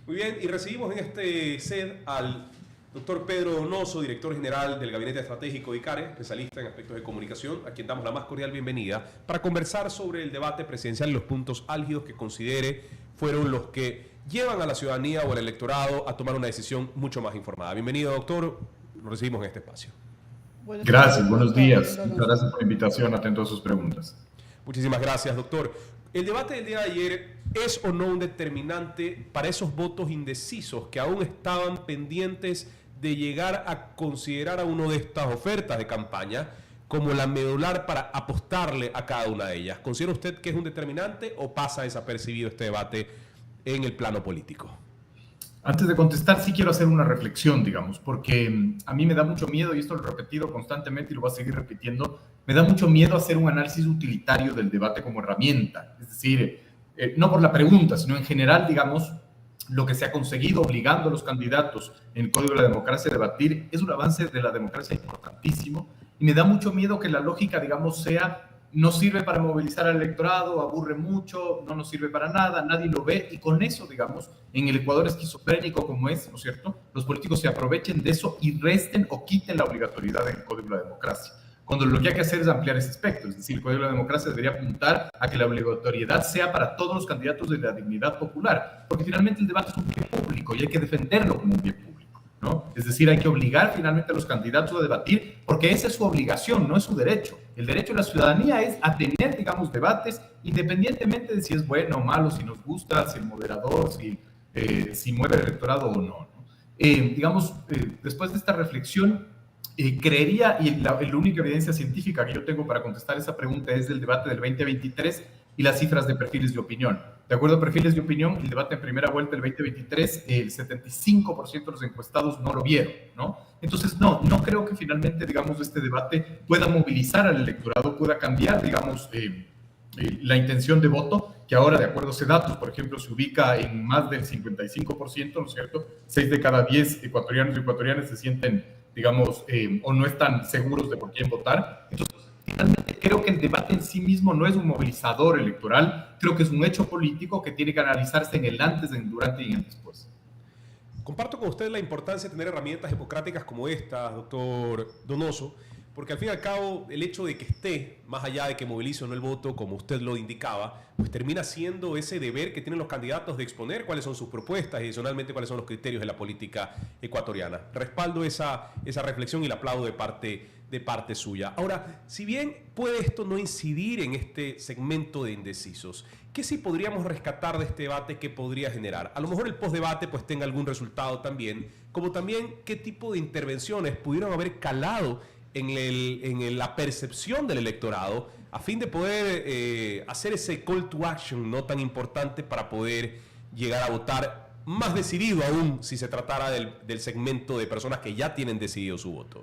Muy bien, y recibimos en este set al doctor Pedro Donoso, director general del Gabinete Estratégico de ICARE, especialista en aspectos de comunicación, a quien damos la más cordial bienvenida para conversar sobre el debate presidencial y los puntos álgidos que considere fueron los que llevan a la ciudadanía o al electorado a tomar una decisión mucho más informada. Bienvenido, doctor, lo recibimos en este espacio. Gracias, buenos días. Muchas gracias por la invitación, atento a sus preguntas. Muchísimas gracias, doctor. El debate del día de ayer es o no un determinante para esos votos indecisos que aún estaban pendientes de llegar a considerar a una de estas ofertas de campaña como la medular para apostarle a cada una de ellas. ¿Considera usted que es un determinante o pasa desapercibido este debate en el plano político? Antes de contestar, sí quiero hacer una reflexión, digamos, porque a mí me da mucho miedo, y esto lo he repetido constantemente y lo voy a seguir repitiendo, me da mucho miedo hacer un análisis utilitario del debate como herramienta. Es decir, no por la pregunta, sino en general, digamos, lo que se ha conseguido obligando a los candidatos en el Código de la Democracia a debatir es un avance de la democracia importantísimo, y me da mucho miedo que la lógica, digamos, sea no sirve para movilizar al electorado, aburre mucho, no nos sirve para nada, nadie lo ve, y con eso, digamos, en el Ecuador esquizofrénico como es, ¿no es cierto?, los políticos se aprovechen de eso y resten o quiten la obligatoriedad del Código de la Democracia, cuando lo que hay que hacer es ampliar ese espectro. Es decir, el Código de la Democracia debería apuntar a que la obligatoriedad sea para todos los candidatos de la dignidad popular, porque finalmente el debate es un bien público y hay que defenderlo como un bien público, ¿no? Es decir, hay que obligar finalmente a los candidatos a debatir, porque esa es su obligación, no es su derecho. El derecho de la ciudadanía es a tener, digamos, debates, independientemente de si es bueno o malo, si nos gusta, si el moderador, si mueve el electorado o no, ¿no? Después de esta reflexión, creería, y la única evidencia científica que yo tengo para contestar esa pregunta es del debate del 2023 y las cifras de perfiles de opinión. De acuerdo a perfiles de opinión, el debate en primera vuelta del 2023, el 75% de los encuestados no lo vieron, ¿no? Entonces, no creo que finalmente, digamos, este debate pueda movilizar al electorado, pueda cambiar, digamos, la intención de voto, que ahora, de acuerdo a esos datos, por ejemplo, se ubica en más del 55%, ¿no es cierto? 6 de cada 10 ecuatorianos y ecuatorianas se sienten, digamos, o no están seguros de por quién votar. Entonces, finalmente creo que el debate en sí mismo no es un movilizador electoral, creo que es un hecho político que tiene que analizarse en el antes, en el durante y en el después. Comparto con usted la importancia de tener herramientas democráticas como esta, doctor Donoso, porque al fin y al cabo el hecho de que esté, más allá de que movilice o no el voto, como usted lo indicaba, pues termina siendo ese deber que tienen los candidatos de exponer cuáles son sus propuestas y adicionalmente cuáles son los criterios de la política ecuatoriana. Respaldo esa reflexión y la aplaudo de parte suya. Ahora, si bien puede esto no incidir en este segmento de indecisos, ¿qué sí podríamos rescatar de este debate que podría generar? A lo mejor el postdebate pues tenga algún resultado también, como también qué tipo de intervenciones pudieron haber calado en la percepción del electorado a fin de poder hacer ese call to action no tan importante para poder llegar a votar más decidido aún si se tratara del segmento de personas que ya tienen decidido su voto.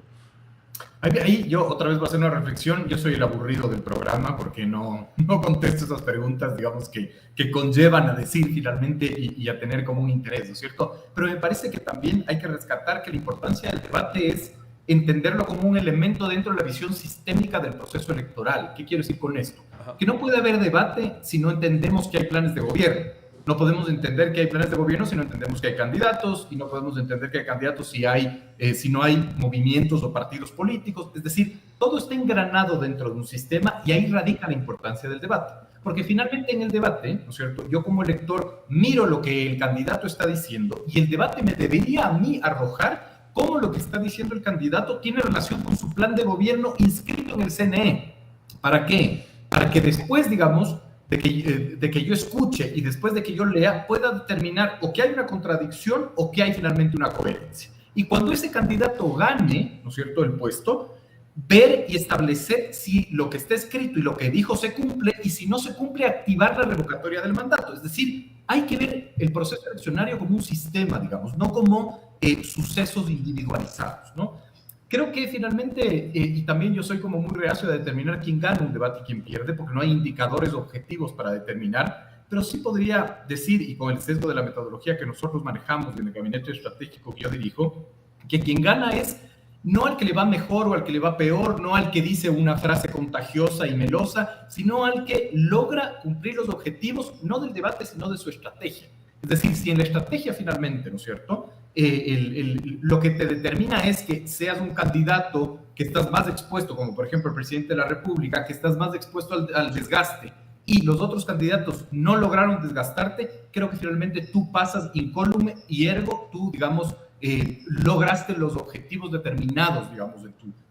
Ahí yo otra vez voy a hacer una reflexión. Yo soy el aburrido del programa porque no contesto esas preguntas, digamos, que conllevan a decir finalmente y a tener como un interés, ¿no es cierto? Pero me parece que también hay que rescatar que la importancia del debate es entenderlo como un elemento dentro de la visión sistémica del proceso electoral. ¿Qué quiero decir con esto? Ajá. Que no puede haber debate si no entendemos que hay planes de gobierno. No podemos entender que hay planes de gobierno si no entendemos que hay candidatos, y no podemos entender que hay candidatos si no hay movimientos o partidos políticos. Es decir, todo está engranado dentro de un sistema y ahí radica la importancia del debate. Porque finalmente en el debate, ¿no es cierto?, yo como elector miro lo que el candidato está diciendo y el debate me debería a mí arrojar cómo lo que está diciendo el candidato tiene relación con su plan de gobierno inscrito en el CNE. ¿Para qué? Para que después, digamos, de que yo escuche y después de que yo lea, pueda determinar o que hay una contradicción o que hay finalmente una coherencia. Y cuando ese candidato gane, ¿no es cierto?, el puesto, ver y establecer si lo que está escrito y lo que dijo se cumple, y si no se cumple, activar la revocatoria del mandato. Es decir, hay que ver el proceso eleccionario como un sistema, digamos, no como sucesos individualizados, ¿no? Creo que finalmente, y también yo soy como muy reacio a determinar quién gana un debate y quién pierde, porque no hay indicadores objetivos para determinar, pero sí podría decir, y con el sesgo de la metodología que nosotros manejamos en el gabinete estratégico que yo dirijo, que quien gana es no al que le va mejor o al que le va peor, no al que dice una frase contagiosa y melosa, sino al que logra cumplir los objetivos, no del debate, sino de su estrategia. Es decir, si en la estrategia finalmente, ¿no es cierto?, lo que te determina es que seas un candidato que estás más expuesto, como por ejemplo el presidente de la República, que estás más expuesto al desgaste, y los otros candidatos no lograron desgastarte, creo que finalmente tú pasas incólume y ergo tú, digamos, lograste los objetivos determinados, digamos,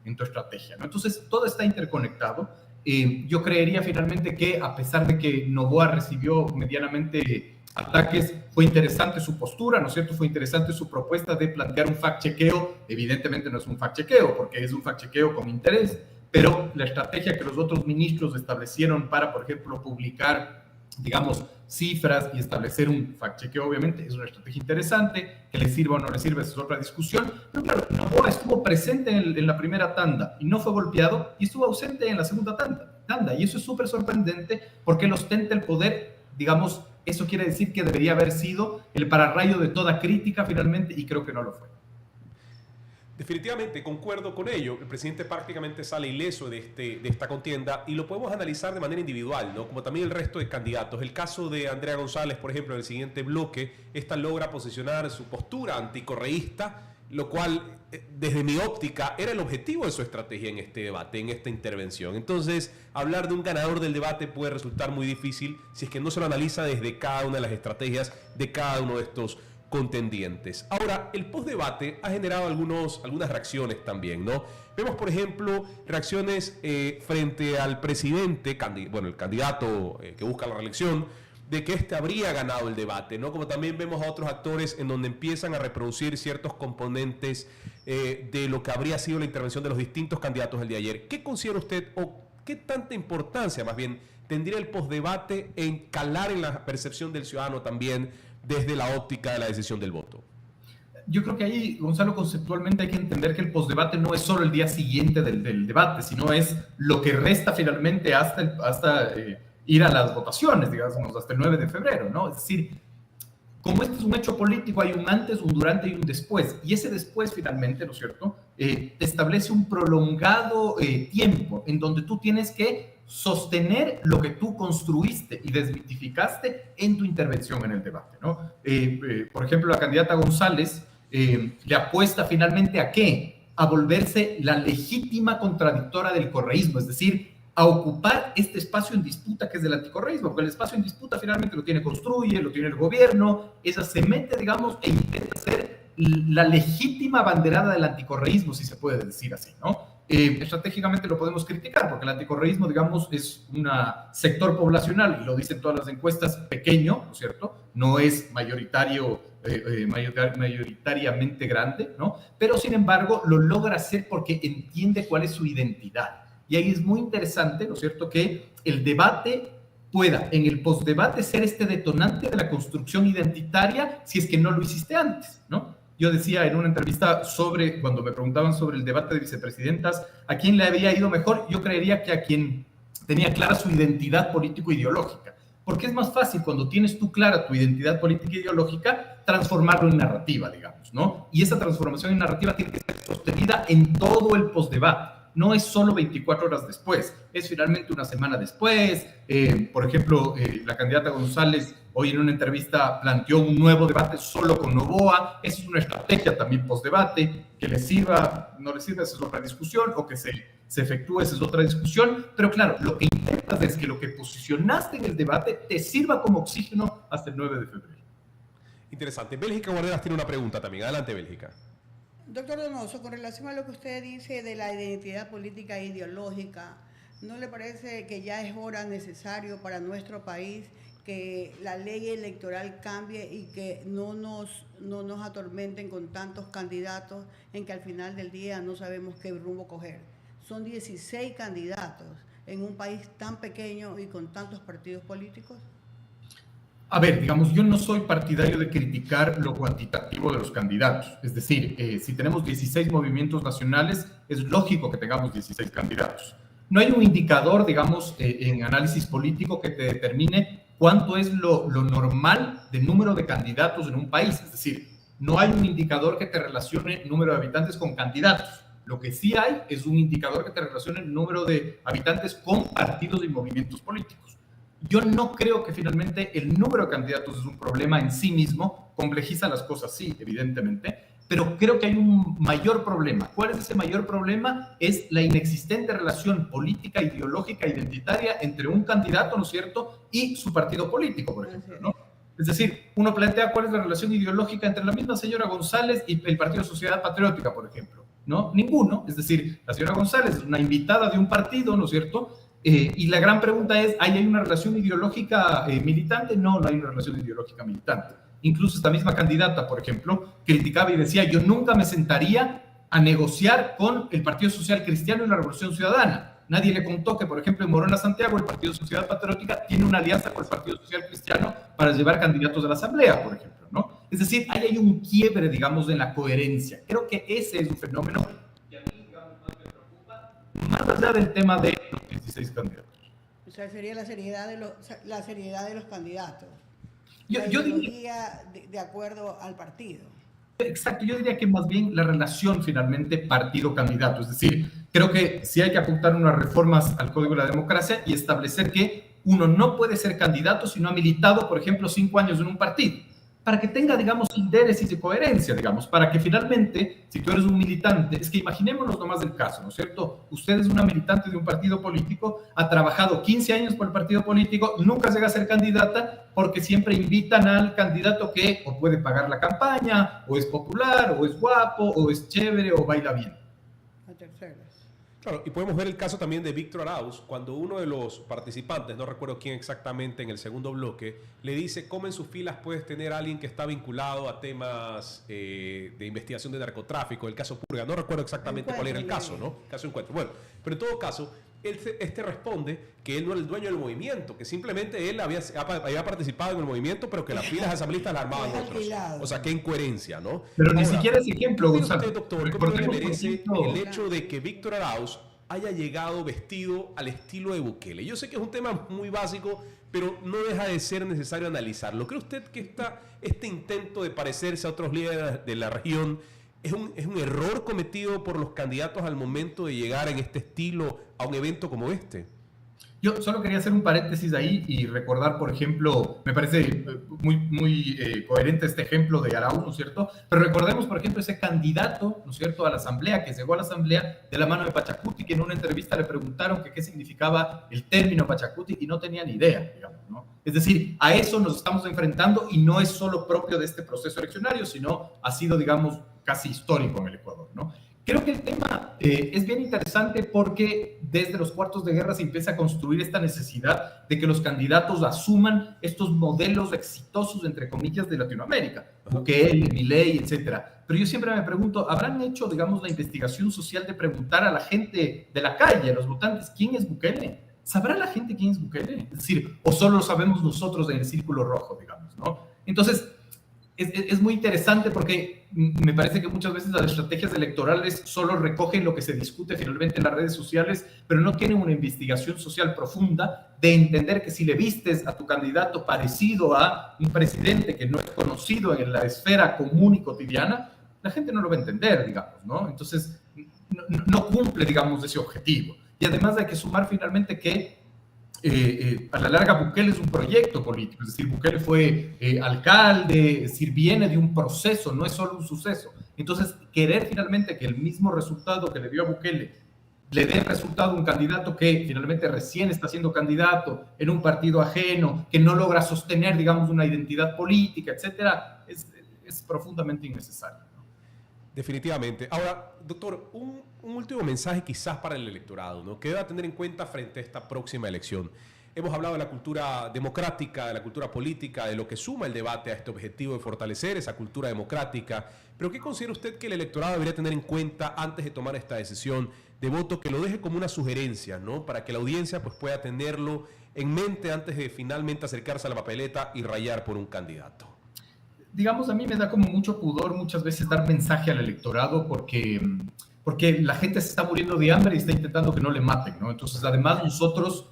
en tu estrategia, ¿no? Entonces, todo está interconectado. Yo creería finalmente que, a pesar de que Noboa recibió medianamente ataques, fue interesante su postura, ¿no es cierto? Fue interesante su propuesta de plantear un fact-chequeo. Evidentemente no es un fact-chequeo, porque es un fact-chequeo con interés, pero la estrategia que los otros ministros establecieron para, por ejemplo, publicar, digamos, cifras y establecer un fact-chequeo, obviamente, es una estrategia interesante. Que le sirva o no le sirva, esa es otra discusión. Pero claro, Noboa estuvo presente en la primera tanda y no fue golpeado, y estuvo ausente en la segunda tanda. Y eso es súper sorprendente, porque él ostenta el poder, digamos, eso quiere decir que debería haber sido el pararrayo de toda crítica finalmente, y creo que no lo fue. Definitivamente, concuerdo con ello. El presidente prácticamente sale ileso de esta contienda, y lo podemos analizar de manera individual, ¿no? Como también el resto de candidatos. El caso de Andrea González, por ejemplo, en el siguiente bloque, esta logra posicionar su postura anticorreísta, lo cual, desde mi óptica, era el objetivo de su estrategia en este debate, en esta intervención. Entonces, hablar de un ganador del debate puede resultar muy difícil si es que no se lo analiza desde cada una de las estrategias de cada uno de estos contendientes. Ahora, el postdebate ha generado algunas reacciones también, ¿no? Vemos, por ejemplo, reacciones frente al presidente, el candidato que busca la reelección, de que este habría ganado el debate, ¿no? Como también vemos a otros actores en donde empiezan a reproducir ciertos componentes de lo que habría sido la intervención de los distintos candidatos el día de ayer. ¿Qué considera usted, o qué tanta importancia más bien tendría el postdebate en calar en la percepción del ciudadano también desde la óptica de la decisión del voto? Yo creo que ahí, Gonzalo, conceptualmente hay que entender que el postdebate no es solo el día siguiente del debate, sino es lo que resta finalmente hasta ir a las votaciones, digamos, hasta el 9 de febrero, ¿no? Es decir, como este es un hecho político, hay un antes, un durante y un después. Y ese después, finalmente, ¿no es cierto?, te establece un prolongado tiempo en donde tú tienes que sostener lo que tú construiste y desmitificaste en tu intervención en el debate, ¿no? Por ejemplo, la candidata González le apuesta finalmente ¿a qué? A volverse la legítima contradictora del correísmo, es decir, a ocupar este espacio en disputa que es del anticorreísmo, porque el espacio en disputa finalmente lo tiene Construye, lo tiene el gobierno. Ella se mete, digamos, e intenta ser la legítima banderada del anticorreísmo, si se puede decir así, ¿no? Estratégicamente lo podemos criticar, porque el anticorreísmo, digamos, es un sector poblacional, y lo dicen todas las encuestas, pequeño, ¿no es cierto? No es mayoritariamente grande, ¿no? Pero, sin embargo, lo logra hacer porque entiende cuál es su identidad. Y ahí es muy interesante, ¿no es cierto?, que el debate pueda, en el postdebate, ser este detonante de la construcción identitaria, si es que no lo hiciste antes, ¿no? Yo decía en una entrevista cuando me preguntaban sobre el debate de vicepresidentas, ¿a quién le había ido mejor? Yo creería que a quien tenía clara su identidad político-ideológica, porque es más fácil cuando tienes tú clara tu identidad política-ideológica transformarlo en narrativa, digamos, ¿no? Y esa transformación en narrativa tiene que ser sostenida en todo el postdebate. No es solo 24 horas después, es finalmente una semana después. Por ejemplo, la candidata González hoy en una entrevista planteó un nuevo debate solo con Noboa. Esa es una estrategia también postdebate, que le sirva, no le sirva, esa es otra discusión, o que se efectúe, esa es otra discusión. Pero claro, lo que intentas es que lo que posicionaste en el debate te sirva como oxígeno hasta el 9 de febrero. Interesante. Bélgica Guarderas tiene una pregunta también. Adelante, Bélgica. Doctor Donoso, con relación a lo que usted dice de la identidad política e ideológica, ¿no le parece que ya es hora necesario para nuestro país que la ley electoral cambie y que no nos atormenten con tantos candidatos en que al final del día no sabemos qué rumbo coger? Son 16 candidatos en un país tan pequeño y con tantos partidos políticos. A ver, digamos, yo no soy partidario de criticar lo cuantitativo de los candidatos. Es decir, si tenemos 16 movimientos nacionales, es lógico que tengamos 16 candidatos. No hay un indicador, digamos, en análisis político que te determine cuánto es lo normal de número de candidatos en un país. Es decir, no hay un indicador que te relacione número de habitantes con candidatos. Lo que sí hay es un indicador que te relacione el número de habitantes con partidos y movimientos políticos. yo no creo que finalmente el número de candidatos es un problema en sí mismo, complejiza las cosas, sí, evidentemente, pero creo que hay un mayor problema. ¿Cuál es ese mayor problema? Es la inexistente relación política, ideológica, identitaria entre un candidato, ¿no es cierto?, y su partido político, por ejemplo, ¿no? Es decir, uno plantea cuál es la relación ideológica entre la misma señora González y el Partido Sociedad Patriótica, por ejemplo, ¿no? Ninguno. Es decir, la señora González es una invitada de un partido, ¿no es cierto?, y la gran pregunta es, ¿hay una relación ideológica militante? No, no hay una relación ideológica militante. Incluso esta misma candidata, por ejemplo, criticaba y decía, yo nunca me sentaría a negociar con el Partido Social Cristiano y la Revolución Ciudadana. Nadie le contó que, por ejemplo, en Morona Santiago, el Partido Sociedad Patriótica tiene una alianza con el Partido Social Cristiano para llevar candidatos a la Asamblea, por ejemplo, ¿no? Es decir, ahí hay un quiebre, digamos, en la coherencia. Creo que ese es un fenómeno que a mí, digamos, más me preocupa, más allá del tema de los 16 candidatos. O sea, sería la seriedad de los candidatos. Yo diría, de acuerdo al partido. Exacto, yo diría que más bien la relación finalmente partido-candidato. Es decir, creo que sí hay que apuntar unas reformas al Código de la Democracia y establecer que uno no puede ser candidato si no ha militado, por ejemplo, 5 años en un partido, para que tenga, digamos, indéresis de coherencia, digamos, para que finalmente, si tú eres un militante, es que imaginémonos nomás el caso, ¿no es cierto? Usted es una militante de un partido político, ha trabajado 15 años por el partido político, nunca llega a ser candidata porque siempre invitan al candidato que o puede pagar la campaña, o es popular, o es guapo, o es chévere, o baila bien. A terceras. Claro, y podemos ver el caso también de Víctor Arauz, cuando uno de los participantes, no recuerdo quién exactamente en el segundo bloque, le dice, ¿cómo en sus filas puedes tener a alguien que está vinculado a temas de investigación de narcotráfico, el caso Purga? No recuerdo exactamente cuál era el caso, ¿no? Caso Encuentro. Bueno, pero en todo caso, este responde que él no era el dueño del movimiento, que simplemente él había participado en el movimiento, pero que las filas asambleístas las armaban otros. O sea, qué incoherencia, ¿no? Pero ahora, ni siquiera ese ejemplo, Gonzalo. Usted, doctor, ¿cómo le merece el hecho de que Víctor Arauz haya llegado vestido al estilo de Bukele? Yo sé que es un tema muy básico, pero no deja de ser necesario analizarlo. ¿Cree usted que este intento de parecerse a otros líderes de la región es un error cometido por los candidatos al momento de llegar en este estilo a un evento como este? Yo solo quería hacer un paréntesis ahí y recordar, por ejemplo, me parece muy coherente este ejemplo de Arauz, ¿no es cierto? Pero recordemos, por ejemplo, ese candidato, ¿no es cierto?, a la asamblea, que llegó a la asamblea de la mano de Pachacuti, que en una entrevista le preguntaron que qué significaba el término Pachacuti y no tenía ni idea, digamos, ¿no? Es decir, a eso nos estamos enfrentando y no es solo propio de este proceso eleccionario, sino ha sido, digamos, casi histórico en el Ecuador, ¿no? Creo que el tema es bien interesante porque desde los cuartos de guerra se empieza a construir esta necesidad de que los candidatos asuman estos modelos exitosos, entre comillas, de Latinoamérica, Bukele, Milei, etcétera. Pero yo siempre me pregunto, ¿habrán hecho, digamos, la investigación social de preguntar a la gente de la calle, a los votantes, quién es Bukele? ¿Sabrá la gente quién es Bukele? Es decir, o solo lo sabemos nosotros en el círculo rojo, digamos, ¿no? Entonces, es muy interesante porque me parece que muchas veces las estrategias electorales solo recogen lo que se discute finalmente en las redes sociales, pero no tienen una investigación social profunda de entender que si le vistes a tu candidato parecido a un presidente que no es conocido en la esfera común y cotidiana, la gente no lo va a entender, digamos, ¿no? Entonces, no cumple, digamos, ese objetivo. Y además hay que sumar finalmente que a la larga Bukele es un proyecto político, es decir, Bukele fue alcalde, es decir, viene de un proceso, no es solo un suceso. Entonces, querer finalmente que el mismo resultado que le dio a Bukele le dé resultado a un candidato que finalmente recién está siendo candidato en un partido ajeno, que no logra sostener, digamos, una identidad política, etcétera, es profundamente innecesario. Definitivamente. Ahora, doctor, un último mensaje quizás para el electorado, ¿no?, que deba tener en cuenta frente a esta próxima elección. Hemos hablado de la cultura democrática, de la cultura política, de lo que suma el debate a este objetivo de fortalecer esa cultura democrática, pero ¿qué considera usted que el electorado debería tener en cuenta antes de tomar esta decisión de voto, que lo deje como una sugerencia, ¿no?, para que la audiencia pues, pueda tenerlo en mente antes de finalmente acercarse a la papeleta y rayar por un candidato? Digamos, a mí me da como mucho pudor muchas veces dar mensaje al electorado porque la gente se está muriendo de hambre y está intentando que no le maten, ¿no? Entonces, además nosotros,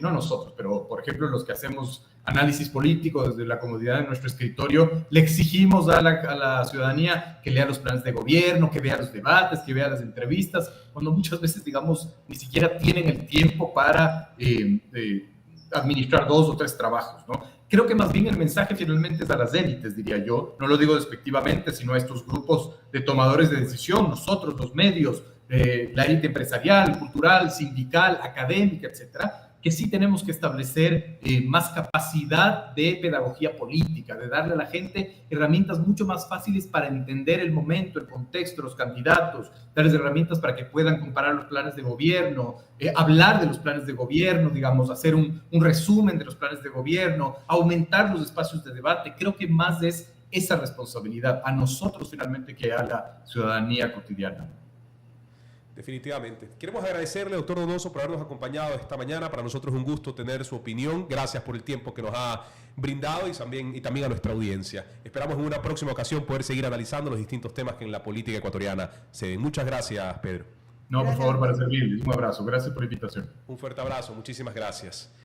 no nosotros, pero por ejemplo los que hacemos análisis político desde la comodidad de nuestro escritorio, le exigimos a la ciudadanía que lea los planes de gobierno, que vea los debates, que vea las entrevistas, cuando muchas veces, digamos, ni siquiera tienen el tiempo para administrar 2 o 3 trabajos, ¿no? Creo que más bien el mensaje finalmente es a las élites, diría yo. No lo digo despectivamente, sino a estos grupos de tomadores de decisión, nosotros, los medios, la élite empresarial, cultural, sindical, académica, etcétera, que sí tenemos que establecer más capacidad de pedagogía política, de darle a la gente herramientas mucho más fáciles para entender el momento, el contexto, los candidatos, darles herramientas para que puedan comparar los planes de gobierno, hablar de los planes de gobierno, digamos, hacer un resumen de los planes de gobierno, aumentar los espacios de debate. Creo que más es esa responsabilidad a nosotros finalmente que a la ciudadanía cotidiana. Definitivamente. Queremos agradecerle, doctor Donoso, por habernos acompañado esta mañana. Para nosotros es un gusto tener su opinión. Gracias por el tiempo que nos ha brindado y también a nuestra audiencia. Esperamos en una próxima ocasión poder seguir analizando los distintos temas que en la política ecuatoriana se den. Muchas gracias, Pedro. No, por favor, para servirles. Un abrazo. Gracias por la invitación. Un fuerte abrazo. Muchísimas gracias.